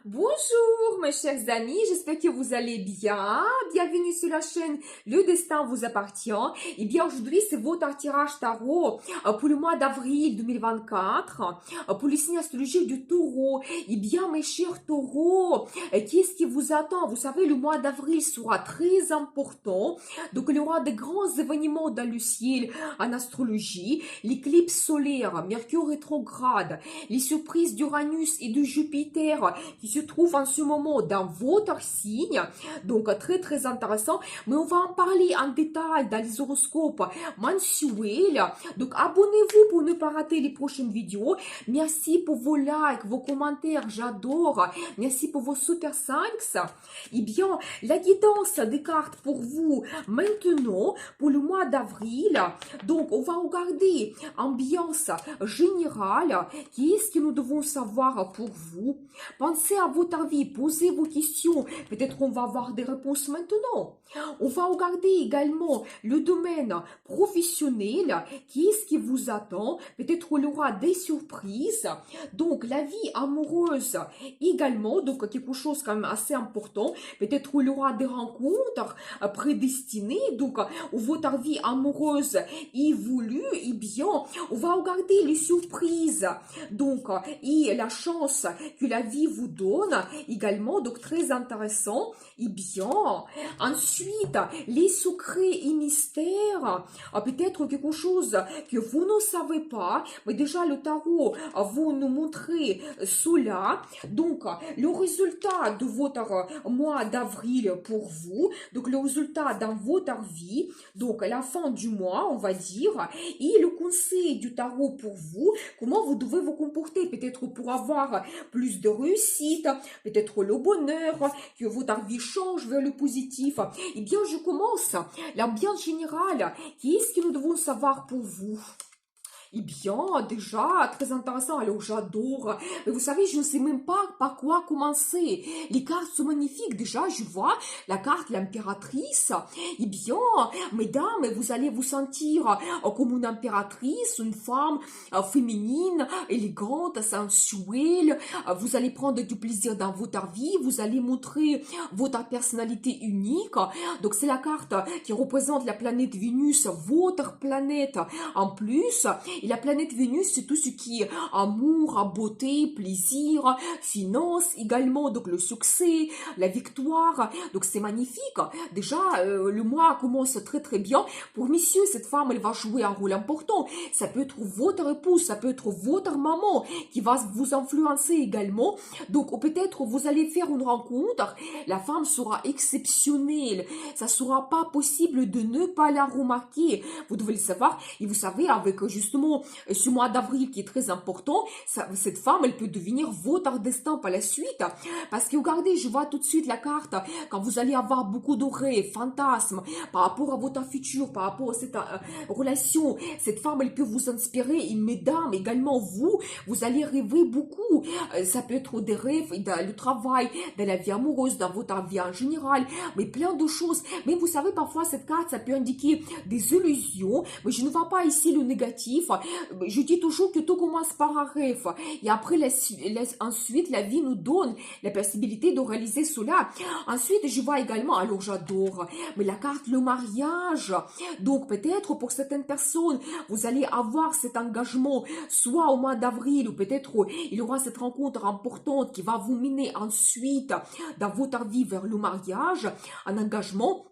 Bonjour mes chers amis, j'espère que vous allez bien. Bienvenue sur la chaîne Le Destin vous appartient. Et bien aujourd'hui c'est votre tirage tarot pour le mois d'avril 2024 pour le signe astrologique du taureau. Et bien mes chers taureaux, qu'est-ce qui vous attend? Vous savez, le mois d'avril sera très important. Donc il y aura de grands événements dans le ciel en astrologie. L'éclipse solaire, Mercure rétrograde, les surprises d'Uranus et de Jupiter qui se trouve en ce moment dans votre signe, donc très intéressant, mais on va en parler en détail dans les horoscopes mensuels, donc abonnez-vous pour ne pas rater les prochaines vidéos, merci pour vos likes, vos commentaires, j'adore, merci pour vos super thanks, et bien, la guidance des cartes pour vous maintenant, pour le mois d'avril, donc on va regarder ambiance générale, qu'est-ce que nous devons savoir pour vous. Pensez à votre avis, posez vos questions. Peut-être qu'on va avoir des réponses maintenant. On va regarder également le domaine professionnel. Qu'est-ce qui vous attend? Peut-être qu'on aura des surprises. Donc, la vie amoureuse également. Donc, quelque chose quand même assez important. Peut-être qu'on aura des rencontres prédestinées. Donc, votre vie amoureuse évolue. Et bien, on va regarder les surprises. Donc, et la chance que la vie vous donne également, donc très intéressant. Et bien, ensuite, les secrets et mystères, peut-être quelque chose que vous ne savez pas, mais déjà le tarot va nous montrer cela. Donc, le résultat de votre mois d'avril pour vous, donc le résultat dans votre vie, donc la fin du mois, on va dire, et le conseil du tarot pour vous, comment vous devez vous comporter, peut-être pour avoir plus de réussite, peut-être le bonheur, que votre vie change vers le positif. Eh bien, je commence. L'ambiance générale, qu'est-ce que nous devons savoir pour vous? Eh bien, déjà, très intéressant. Alors, j'adore. Mais vous savez, je ne sais même pas par quoi commencer. Les cartes sont magnifiques. Déjà, je vois la carte l'impératrice. Eh bien, mesdames, vous allez vous sentir comme une impératrice, une femme féminine, élégante, sensuelle. Vous allez prendre du plaisir dans votre vie. Vous allez montrer votre personnalité unique. Donc, c'est la carte qui représente la planète Vénus, votre planète en plus. Et la planète Vénus, c'est tout ce qui est amour, beauté, plaisir, finance également, donc le succès, la victoire. Donc c'est magnifique. Déjà, le mois commence très bien. Pour messieurs, cette femme, elle va jouer un rôle important. Ça peut être votre épouse, ça peut être votre maman qui va vous influencer également. Donc peut-être vous allez faire une rencontre. La femme sera exceptionnelle. Ça sera pas possible de ne pas la remarquer. Vous devez le savoir. Et vous savez, avec justement ce mois d'avril qui est très important, cette femme, elle peut devenir votre destin par la suite. Parce que regardez, je vois tout de suite la carte, quand vous allez avoir beaucoup de rêves, fantasmes, par rapport à votre futur, par rapport à cette relation, cette femme, elle peut vous inspirer. Et mesdames, également vous allez rêver beaucoup. Ça peut être des rêves dans le travail, dans la vie amoureuse, dans votre vie en général, mais plein de choses. Mais vous savez, parfois, cette carte, ça peut indiquer des illusions, mais je ne vois pas ici le négatif. Je dis toujours que tout commence par un rêve. Et après, ensuite, la vie nous donne la possibilité de réaliser cela. Ensuite, je vois également, alors j'adore, mais la carte, le mariage. Donc, peut-être pour certaines personnes, vous allez avoir cet engagement, soit au mois d'avril, ou peut-être il y aura cette rencontre importante qui va vous mener ensuite dans votre vie vers le mariage, un engagement.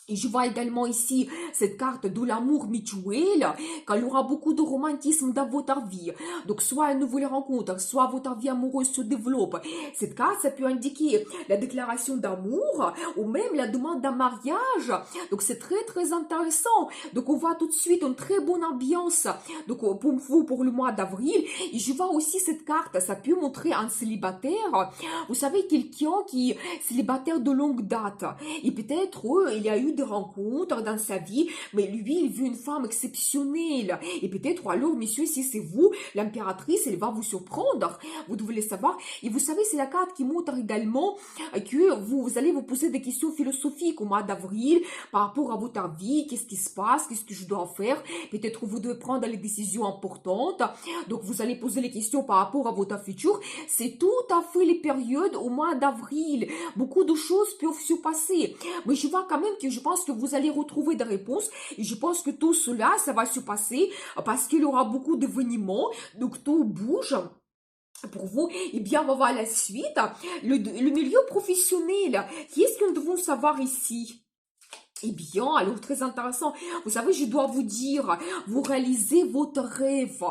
Et je vois également ici cette carte de l'amour mutuel, qu'il y aura beaucoup de romantisme dans votre vie. Donc, soit une nouvelle rencontre, soit votre vie amoureuse se développe. Cette carte, ça peut indiquer la déclaration d'amour ou même la demande d'un mariage. Donc, c'est très intéressant. Donc, on voit tout de suite une très bonne ambiance. Donc, pour vous, pour le mois d'avril. Et je vois aussi cette carte, ça peut montrer un célibataire. Vous savez, quelqu'un qui est célibataire de longue date. Et peut-être, il y a eu eu des rencontres dans sa vie, mais lui, il veut une femme exceptionnelle. Et peut-être, alors, messieurs, si c'est vous, l'impératrice, elle va vous surprendre. Vous devez le savoir. Et vous savez, c'est la carte qui montre également que vous allez vous poser des questions philosophiques au mois d'avril par rapport à votre vie. Qu'est-ce qui se passe? Qu'est-ce que je dois faire? Peut-être vous devez prendre les décisions importantes. Donc, vous allez poser les questions par rapport à votre futur. C'est tout à fait les périodes au mois d'avril. Beaucoup de choses peuvent se passer. Mais je vois quand même que je pense que vous allez retrouver des réponses. Et je pense que tout cela, ça va se passer parce qu'il y aura beaucoup d'événements. Donc, tout bouge pour vous. Et bien, on va voir la suite. Le milieu professionnel. Qu'est-ce que nous devons savoir ici? Eh bien, alors très intéressant. Vous savez, je dois vous dire, vous réalisez votre rêve.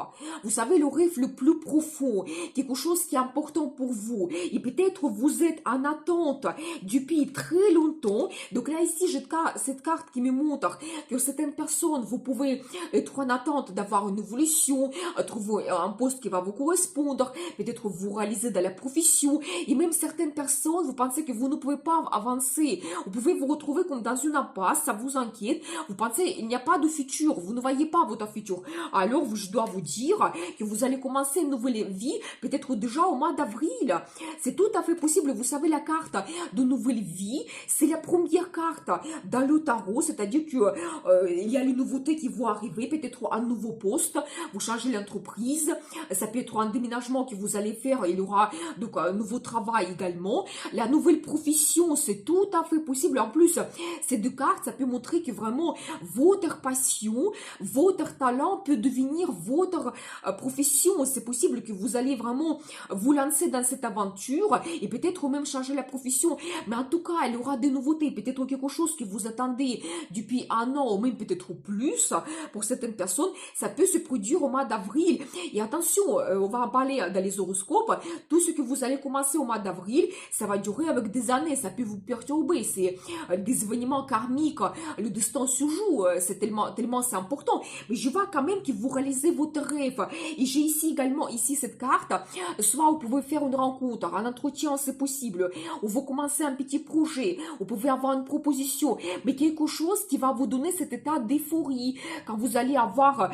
Vous savez, le rêve le plus profond, quelque chose qui est important pour vous. Et peut-être vous êtes en attente depuis très longtemps. Donc là, ici, j'ai cette carte qui me montre que certaines personnes, vous pouvez être en attente d'avoir une évolution, trouver un poste qui va vous correspondre, peut-être vous réaliser dans la profession. Et même certaines personnes, vous pensez que vous ne pouvez pas avancer. Vous pouvez vous retrouver comme dans une impasse. Ça vous inquiète, vous pensez il n'y a pas de futur, vous ne voyez pas votre futur. Alors je dois vous dire que vous allez commencer une nouvelle vie, peut-être déjà au mois d'avril. C'est tout à fait possible. Vous savez, la carte de nouvelle vie, c'est la première carte dans le tarot, c'est-à-dire que il y a les nouveautés qui vont arriver, peut-être un nouveau poste, vous changez l'entreprise, ça peut être un déménagement que vous allez faire, il y aura donc un nouveau travail également, la nouvelle profession, c'est tout à fait possible. En plus, ces deux cartes, ça peut montrer que vraiment votre passion, votre talent peut devenir votre profession. C'est possible que vous allez vraiment vous lancer dans cette aventure et peut-être même changer la profession. Mais en tout cas, il y aura des nouveautés, peut-être quelque chose que vous attendez depuis un an ou même peut-être plus. Pour certaines personnes, ça peut se produire au mois d'avril. Et attention, on va en parler dans les horoscopes. Tout ce que vous allez commencer au mois d'avril, ça va durer avec des années. Ça peut vous perturber. C'est des événements karmiques. Le destin se joue, c'est tellement c'est important. Mais je vois quand même que vous réalisez votre rêve. Et j'ai ici également, ici cette carte, soit vous pouvez faire une rencontre, un entretien, c'est possible, ou vous commencez un petit projet, vous pouvez avoir une proposition, mais quelque chose qui va vous donner cet état d'euphorie, quand vous allez avoir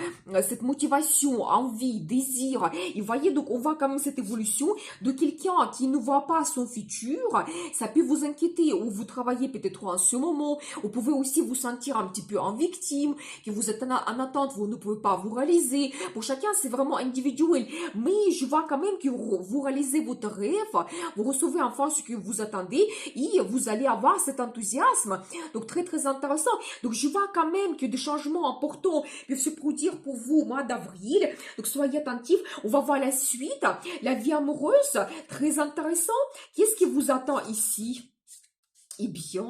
cette motivation, envie, désir. Et voyez, donc on voit quand même cette évolution de quelqu'un qui ne voit pas son futur, ça peut vous inquiéter, ou vous travaillez peut-être en ce moment, vous pouvez aussi vous sentir un petit peu en victime, que vous êtes en attente, vous ne pouvez pas vous réaliser. Pour chacun, c'est vraiment individuel. Mais je vois quand même que vous réalisez votre rêve, vous recevez enfin ce que vous attendez et vous allez avoir cet enthousiasme. Donc, très, très intéressant. Donc, je vois quand même que des changements importants peuvent se produire pour vous au mois d'avril. Donc, soyez attentifs. On va voir la suite. La vie amoureuse, très intéressant. Qu'est-ce qui vous attend ici? Eh bien,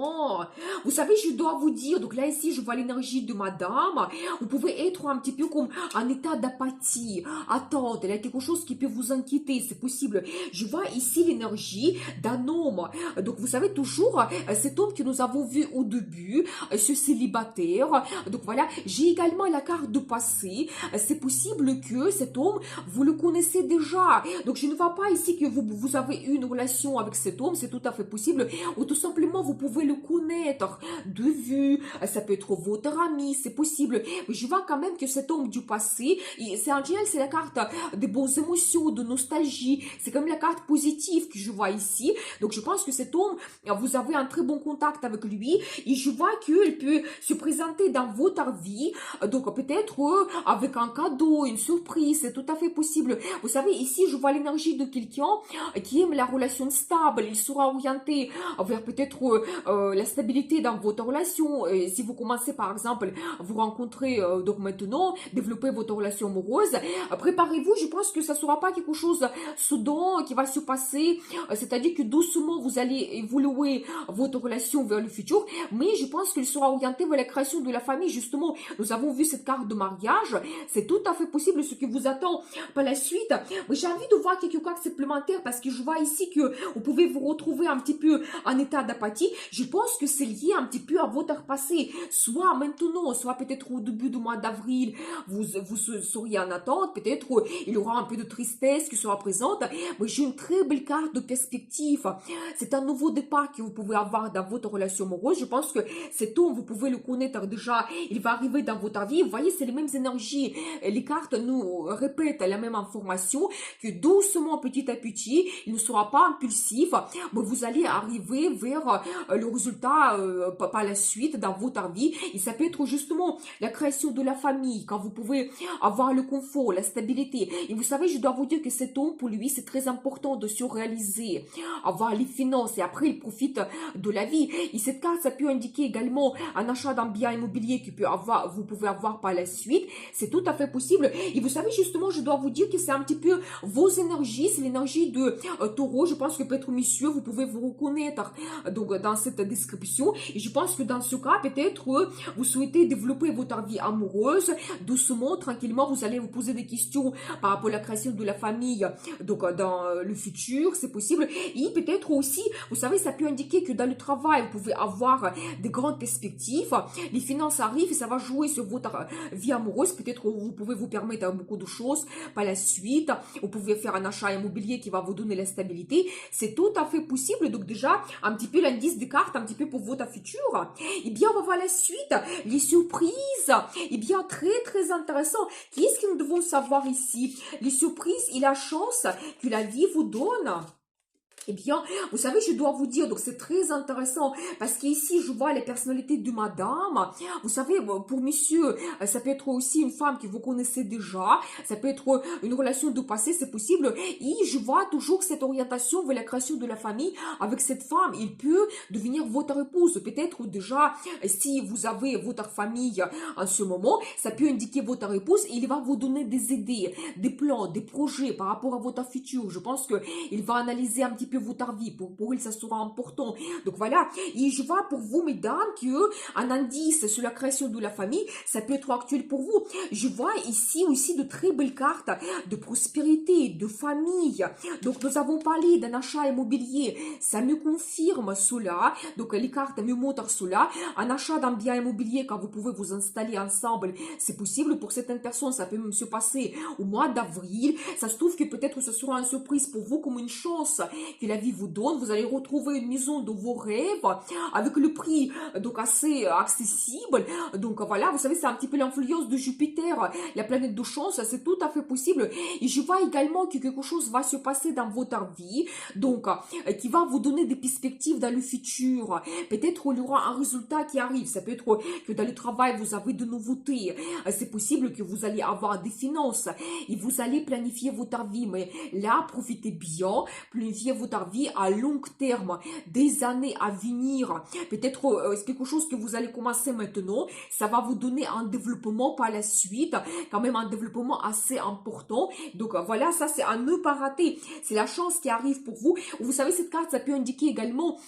vous savez, je dois vous dire, donc là ici, je vois l'énergie de madame, vous pouvez être un petit peu comme en état d'apathie, attente, il y a quelque chose qui peut vous inquiéter, c'est possible. Je vois ici l'énergie d'un homme, donc vous savez toujours, cet homme que nous avons vu au début, ce célibataire, donc voilà, j'ai également la carte de passé, c'est possible que cet homme, vous le connaissez déjà, donc je ne vois pas ici que vous avez eu une relation avec cet homme, c'est tout à fait possible, ou tout simplement, vous pouvez le connaître de vue, ça peut être votre ami, c'est possible. Mais je vois quand même que cet homme du passé, c'est en général, c'est la carte des bonnes émotions, de nostalgie, c'est comme la carte positive que je vois ici. Donc je pense que cet homme, vous avez un très bon contact avec lui et je vois qu'il peut se présenter dans votre vie, donc peut-être avec un cadeau, une surprise, c'est tout à fait possible. Vous savez, ici, je vois l'énergie de quelqu'un qui aime la relation stable, il sera orienté vers peut-être la stabilité dans votre relation. Et si vous commencez par exemple à vous rencontrer donc maintenant, développer votre relation amoureuse, préparez-vous, je pense que ça ne sera pas quelque chose soudain qui va se passer, c'est-à-dire que doucement vous allez évoluer votre relation vers le futur, mais je pense qu'il sera orienté vers la création de la famille. Justement, nous avons vu cette carte de mariage, c'est tout à fait possible ce qui vous attend par la suite. Mais j'ai envie de voir quelques cartes supplémentaires parce que je vois ici que vous pouvez vous retrouver un petit peu en état d'apathie. empathie, je pense que c'est lié un petit peu à votre passé. Soit maintenant, soit peut-être au début du mois d'avril, vous seriez en attente, peut-être il y aura un peu de tristesse qui sera présente, mais j'ai une très belle carte de perspective. C'est un nouveau départ que vous pouvez avoir dans votre relation amoureuse. Je pense que cet homme, vous pouvez le connaître déjà, il va arriver dans votre vie. Vous voyez, c'est les mêmes énergies. Les cartes nous répètent la même information, que doucement, petit à petit, il ne sera pas impulsif, mais vous allez arriver vers le résultat par la suite dans votre vie. Et ça peut être justement la création de la famille, quand vous pouvez avoir le confort, la stabilité. Et vous savez, je dois vous dire que cet homme, pour lui, c'est très important de se réaliser, avoir les finances, et après, il profite de la vie. Et cette carte, ça peut indiquer également un achat d'un bien immobilier que vous pouvez avoir par la suite. C'est tout à fait possible. Et vous savez, justement, je dois vous dire que c'est un petit peu vos énergies, c'est l'énergie de taureau. Je pense que peut-être, messieurs, vous pouvez vous reconnaître donc dans cette description. Et je pense que dans ce cas, peut-être, vous souhaitez développer votre vie amoureuse, doucement, tranquillement, vous allez vous poser des questions par rapport à la création de la famille, donc dans le futur, c'est possible. Et peut-être aussi, vous savez, ça peut indiquer que dans le travail, vous pouvez avoir des grandes perspectives, les finances arrivent et ça va jouer sur votre vie amoureuse. Peut-être vous pouvez vous permettre beaucoup de choses par la suite. Vous pouvez faire un achat immobilier qui va vous donner la stabilité. C'est tout à fait possible. Donc déjà, un petit peu l'indice de cartes, un petit peu pour votre futur. Eh bien, on va voir la suite. Les surprises. Eh bien, très, très intéressant. Qu'est-ce que nous devons savoir ici? Les surprises et la chance que la vie vous donne. Eh bien, vous savez, je dois vous dire, donc c'est très intéressant, parce qu'ici, je vois les personnalités de madame. Vous savez, pour monsieur, ça peut être aussi une femme que vous connaissez déjà, ça peut être une relation de passé, c'est possible. Et je vois toujours cette orientation vers la création de la famille avec cette femme. Il peut devenir votre épouse. Peut-être déjà, si vous avez votre famille en ce moment, ça peut indiquer votre épouse et il va vous donner des idées, des plans, des projets par rapport à votre futur. Je pense qu'il va analyser un petit peu votre vie. Pour il, ça sera important. Donc voilà. Et je vois pour vous, mesdames, que un indice sur la création de la famille, ça peut être actuel pour vous. Je vois ici aussi de très belles cartes de prospérité, de famille. Donc nous avons parlé d'un achat immobilier. Ça me confirme cela. Donc les cartes me montrent cela. Un achat d'un bien immobilier, quand vous pouvez vous installer ensemble, c'est possible. Pour certaines personnes, ça peut même se passer au mois d'avril. Ça se trouve que peut-être ce sera une surprise pour vous, comme une chance que la vie vous donne. Vous allez retrouver une maison de vos rêves avec le prix donc assez accessible. Donc voilà, vous savez, c'est un petit peu l'influence de Jupiter, la planète de chance, c'est tout à fait possible. Et je vois également que quelque chose va se passer dans votre vie, donc qui va vous donner des perspectives dans le futur. Peut-être il y aura un résultat qui arrive. Ça peut être que dans le travail, vous avez de nouveautés. C'est possible que vous allez avoir des finances et vous allez planifier votre vie. Mais là, profitez bien, planifiez votre vie à long terme, des années à venir. Peut-être c'est quelque chose que vous allez commencer maintenant. Ça va vous donner un développement par la suite, quand même un développement assez important. Donc voilà, ça c'est à ne pas rater. C'est la chance qui arrive pour vous. Vous savez, cette carte, ça peut indiquer également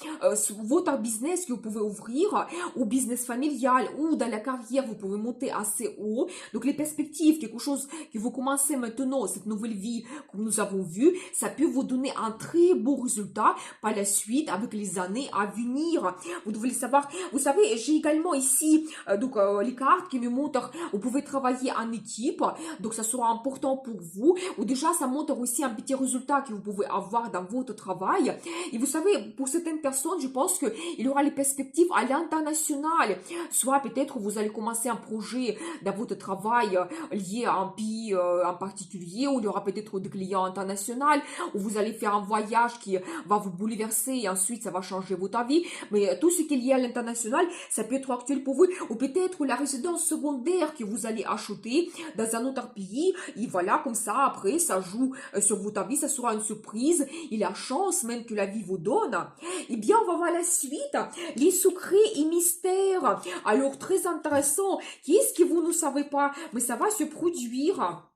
votre business que vous pouvez ouvrir, ou business familial, ou dans la carrière, vous pouvez monter assez haut. Donc les perspectives, quelque chose que vous commencez maintenant, cette nouvelle vie que nous avons vue, ça peut vous donner un très beau résultat par la suite avec les années à venir. Vous devez le savoir. Vous savez, j'ai également ici les cartes qui me montrent, vous pouvez travailler en équipe, donc ça sera important pour vous. Ou déjà, ça montre aussi un petit résultat que vous pouvez avoir dans votre travail. Et vous savez, pour certaines personnes, je pense qu'il y aura les perspectives à l'international. Soit peut-être vous allez commencer un projet dans votre travail lié à un pays en particulier, où il y aura peut-être des clients internationaux, où vous allez faire un voyage qui va vous bouleverser et ensuite ça va changer votre vie. Mais tout ce qui est lié à l'international, ça peut être actuel pour vous. Ou peut-être la résidence secondaire que vous allez acheter dans un autre pays. Et voilà, comme ça, après, ça joue sur votre vie, ça sera une surprise. Et la chance même que la vie vous donne. Eh bien, on va voir la suite. Les secrets et mystères. Alors, très intéressant. Qu'est-ce que vous ne savez pas? Mais ça va se produire.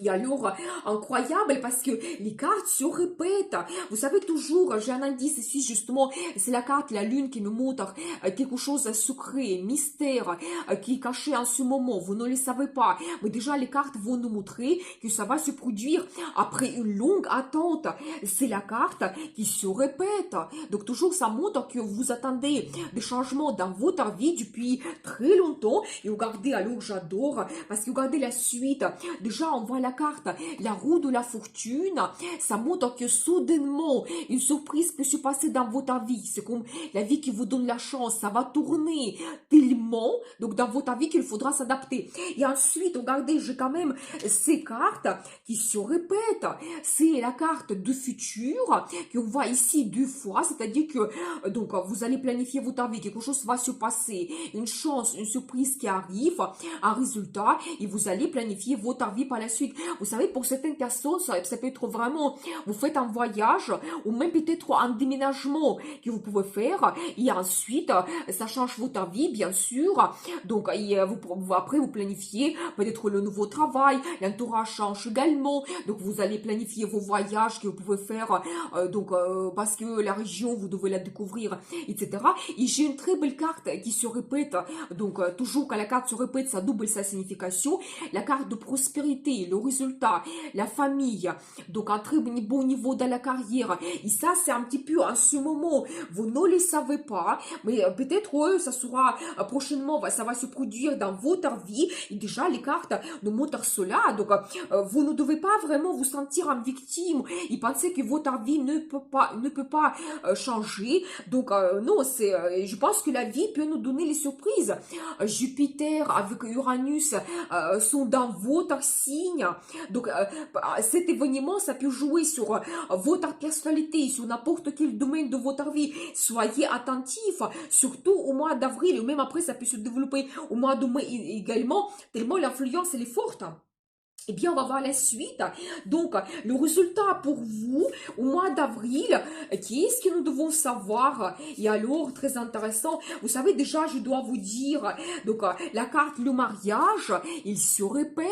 Et alors, incroyable parce que les cartes se répètent. Vous savez toujours, j'ai un indice ici justement, c'est la carte la lune qui nous montre quelque chose de secret, mystère, qui est caché en ce moment. Vous ne le savez pas. Mais déjà, les cartes vont nous montrer que ça va se produire après une longue attente. C'est la carte qui se répète. Donc toujours, ça montre que vous attendez des changements dans votre vie depuis très longtemps. Et regardez, alors j'adore, parce que regardez la suite. Déjà, on voit la carte, la roue de la fortune, ça montre que soudainement, une surprise peut se passer dans votre vie. C'est comme la vie qui vous donne la chance, ça va tourner tellement, donc dans votre vie qu'il faudra s'adapter. Et ensuite, regardez, j'ai quand même ces cartes qui se répètent. C'est la carte du futur qu'on voit ici deux fois, c'est-à-dire que donc vous allez planifier votre vie, quelque chose va se passer, une chance, une surprise qui arrive, un résultat, et vous allez planifier votre vie par la suite. Vous savez, pour certaines personnes, ça peut être vraiment, vous faites un voyage ou même peut-être un déménagement que vous pouvez faire et ensuite, ça change votre vie, bien sûr. Donc, après, vous planifiez peut-être le nouveau travail, l'entourage change également. Donc, vous allez planifier vos voyages que vous pouvez faire parce que la région, vous devez la découvrir, etc. Et j'ai une très belle carte qui se répète. Donc, toujours quand la carte se répète, ça double sa signification. La carte de prospérité, le résultat, la famille, donc un très bon niveau dans la carrière. Et ça, c'est un petit peu en ce moment, vous ne le savez pas, mais peut-être ça sera prochainement, ça va se produire dans votre vie. Et déjà, les cartes nous montrent cela. Donc, vous ne devez pas vraiment vous sentir en victime et penser que votre vie ne peut pas changer. Donc, non, je pense que la vie peut nous donner les surprises. Jupiter avec Uranus sont dans votre signe. Donc, cet événement, ça peut jouer sur votre personnalité, sur n'importe quel domaine de votre vie. Soyez attentifs, surtout au mois d'avril, ou même après, ça peut se développer au mois de mai également, tellement l'influence, elle est forte. Eh bien, on va voir la suite. Donc, le résultat pour vous au mois d'avril, qu'est-ce que nous devons savoir? Et alors, très intéressant, vous savez déjà, je dois vous dire, donc, la carte, le mariage, il se répète.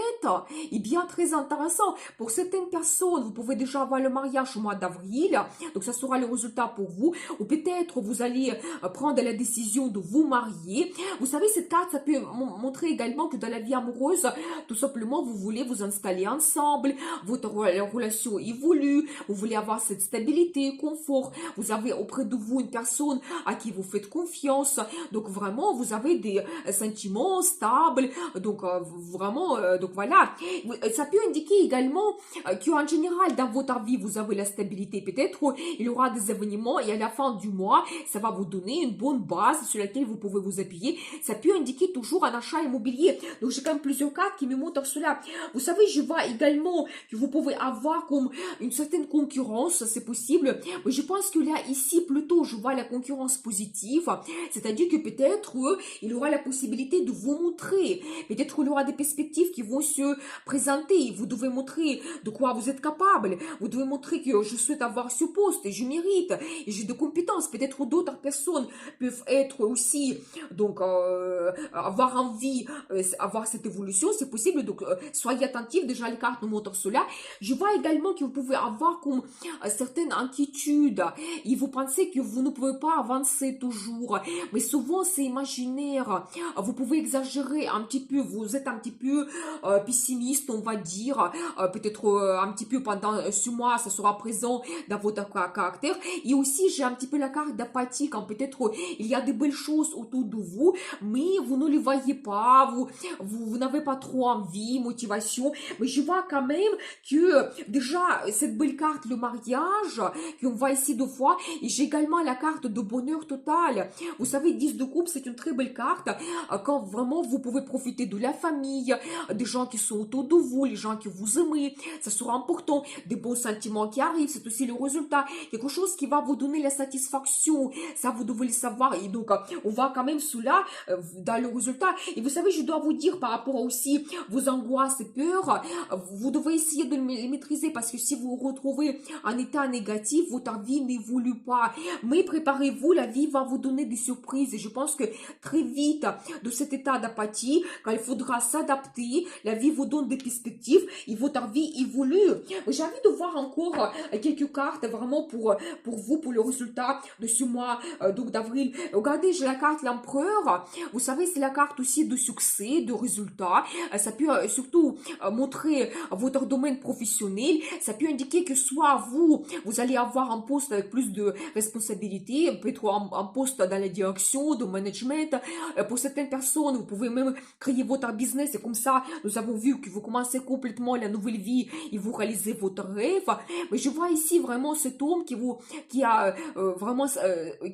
Eh bien, très intéressant. Pour certaines personnes, vous pouvez déjà avoir le mariage au mois d'avril. Donc, ça sera le résultat pour vous. Ou peut-être, vous allez prendre la décision de vous marier. Vous savez, cette carte, ça peut montrer également que dans la vie amoureuse, tout simplement, vous voulez vous installer ensemble, votre relation évolue, vous voulez avoir cette stabilité, confort, vous avez auprès de vous une personne à qui vous faites confiance, donc vraiment vous avez des sentiments stables, donc vraiment, donc voilà, ça peut indiquer également qu'en général dans votre vie vous avez la stabilité, peut-être il y aura des événements et à la fin du mois, ça va vous donner une bonne base sur laquelle vous pouvez vous appuyer, ça peut indiquer toujours un achat immobilier, donc j'ai quand même plusieurs cartes qui me montrent cela. Vous savez, je vois également que vous pouvez avoir comme une certaine concurrence, c'est possible, mais je pense que là, ici, plutôt, je vois la concurrence positive, c'est-à-dire que peut-être il y aura la possibilité de vous montrer, peut-être il y aura des perspectives qui vont se présenter, vous devez montrer de quoi vous êtes capable, vous devez montrer que je souhaite avoir ce poste, et je mérite, et j'ai des compétences, peut-être d'autres personnes peuvent être aussi, donc avoir envie, avoir cette évolution, c'est possible, donc soyez attentifs. Déjà les cartes nous montrent cela. Je vois également que vous pouvez avoir comme certaines inquiétudes et vous pensez que vous ne pouvez pas avancer toujours, mais souvent c'est imaginaire, vous pouvez exagérer un petit peu, vous êtes un petit peu pessimiste, on va dire, peut-être un petit peu pendant ce mois, ça sera présent dans votre caractère, et aussi j'ai un petit peu la carte d'apathie, quand peut-être il y a de belles choses autour de vous, mais vous ne les voyez pas, vous n'avez pas trop envie, motivation, mais je vois quand même que déjà cette belle carte, le mariage, qu'on voit ici deux fois, et j'ai également la carte de bonheur total. Vous savez, 10 de coupe, c'est une très belle carte quand vraiment vous pouvez profiter de la famille, des gens qui sont autour de vous, les gens que vous aimez, ça sera important, des bons sentiments qui arrivent, c'est aussi le résultat, quelque chose qui va vous donner la satisfaction, ça vous devez le savoir, et donc on va quand même cela dans le résultat. Et vous savez, je dois vous dire par rapport aussi vos angoisses et peurs, peurs, vous devez essayer de les maîtriser parce que si vous vous retrouvez en état négatif, votre vie n'évolue pas. Mais préparez-vous, la vie va vous donner des surprises et je pense que très vite de cet état d'apathie, quand il faudra s'adapter, la vie vous donne des perspectives et votre vie évolue. J'ai envie de voir encore quelques cartes vraiment pour vous, pour le résultat de ce mois donc d'avril. Regardez, j'ai la carte l'empereur. Vous savez, c'est la carte aussi de succès, de résultats. Ça peut surtout montrer votre domaine professionnel. Ça peut indiquer que soit vous allez avoir un poste avec plus de responsabilités, peut-être un poste dans la direction, de management. Pour certaines personnes, vous pouvez même créer votre business. Et comme ça, nous avons vu que vous commencez complètement la nouvelle vie et vous réalisez votre rêve. Mais je vois ici vraiment cet homme qui a vraiment,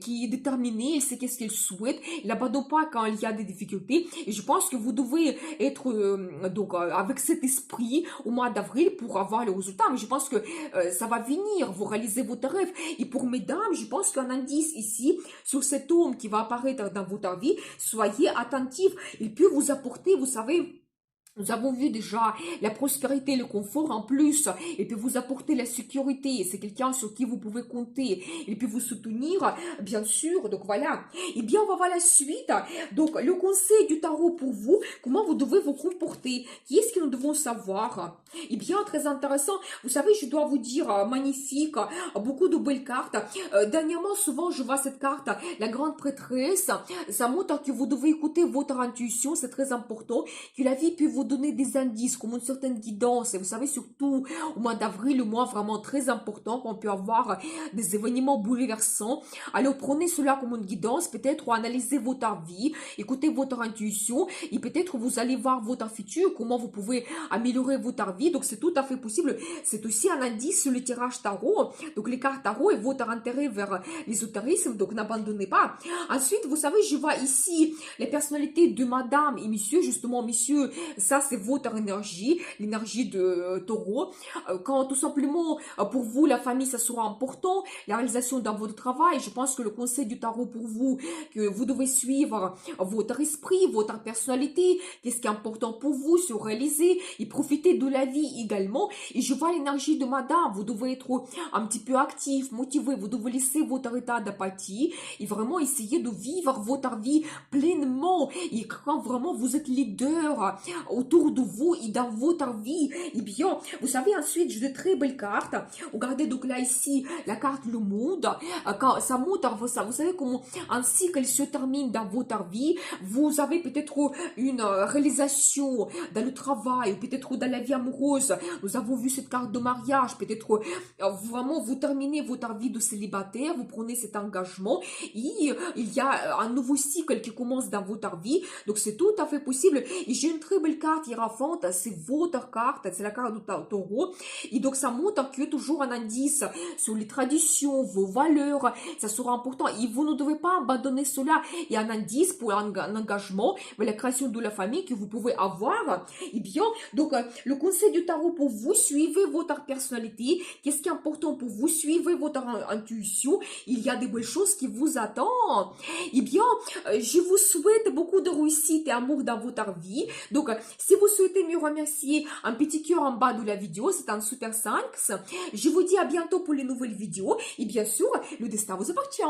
qui est déterminé, il sait qu'est-ce qu'il souhaite, il n'abandonne pas quand il y a des difficultés. Et je pense que vous devez être donc avec cet esprit au mois d'avril pour avoir les résultats. Mais je pense que ça va venir, vous réalisez votre rêve. Et pour mesdames, je pense qu'un indice ici sur cet homme qui va apparaître dans votre vie, soyez attentifs. Il peut vous apporter, vous savez, nous avons vu déjà la prospérité, le confort. En plus, il peut vous apporter la sécurité. C'est quelqu'un sur qui vous pouvez compter. Il peut vous soutenir, bien sûr. Donc voilà. Et bien, on va voir la suite. Donc, le conseil du tarot pour vous, comment vous devez vous comporter. Qui est-ce que nous devons savoir? Et bien, très intéressant. Vous savez, je dois vous dire, magnifique, beaucoup de belles cartes. Dernièrement, souvent, je vois cette carte, la grande prêtresse. Ça montre que vous devez écouter votre intuition. C'est très important. Que la vie peut vous donner des indices, comme une certaine guidance. Et vous savez, surtout au mois d'avril, le mois vraiment très important, qu'on peut avoir des événements bouleversants. Alors, prenez cela comme une guidance, peut-être analysez votre vie, écoutez votre intuition, et peut-être vous allez voir votre futur, comment vous pouvez améliorer votre vie. Donc, c'est tout à fait possible. C'est aussi un indice sur le tirage tarot. Donc, les cartes tarot et votre intérêt vers l'ésotérisme. Donc, n'abandonnez pas. Ensuite, vous savez, je vois ici les personnalités de madame et monsieur. Justement, monsieur, ça, c'est votre énergie, l'énergie de taureau. Quand tout simplement, pour vous, la famille, ça sera important, la réalisation dans votre travail, je pense que le conseil du tarot pour vous, que vous devez suivre votre esprit, votre personnalité, qu'est-ce qui est important pour vous, se réaliser et profiter de la vie également. Et je vois l'énergie de madame, vous devez être un petit peu actif, motivé, vous devez laisser votre état d'apathie et vraiment essayer de vivre votre vie pleinement. Et quand vraiment vous êtes leader autour de vous et dans votre vie, et bien, vous savez, ensuite, j'ai de très belles cartes. Regardez, donc là, ici, la carte Le Monde. Quand ça montre, vous savez comment un cycle se termine dans votre vie. Vous avez peut-être une réalisation dans le travail, ou peut-être dans la vie amoureuse. Nous avons vu cette carte de mariage. Peut-être vraiment, vous terminez votre vie de célibataire, vous prenez cet engagement, et il y a un nouveau cycle qui commence dans votre vie. Donc, c'est tout à fait possible. Et j'ai une très belle carte hiérophante, c'est votre carte, c'est la carte du taureau. Et donc, ça montre que toujours un indice sur les traditions, vos valeurs, ça sera important. Et vous ne devez pas abandonner cela. Il y a un indice pour un engagement, mais la création de la famille que vous pouvez avoir. Et bien, donc, le conseil du tarot pour vous, suivez votre personnalité. Qu'est-ce qui est important pour vous? Suivez votre intuition. Il y a des belles choses qui vous attendent. Et bien, je vous souhaite beaucoup de réussite et amour dans votre vie. Donc, si vous souhaitez me remercier, un petit cœur en bas de la vidéo, c'est un super 5. Je vous dis à bientôt pour les nouvelles vidéos. Et bien sûr, le destin vous appartient.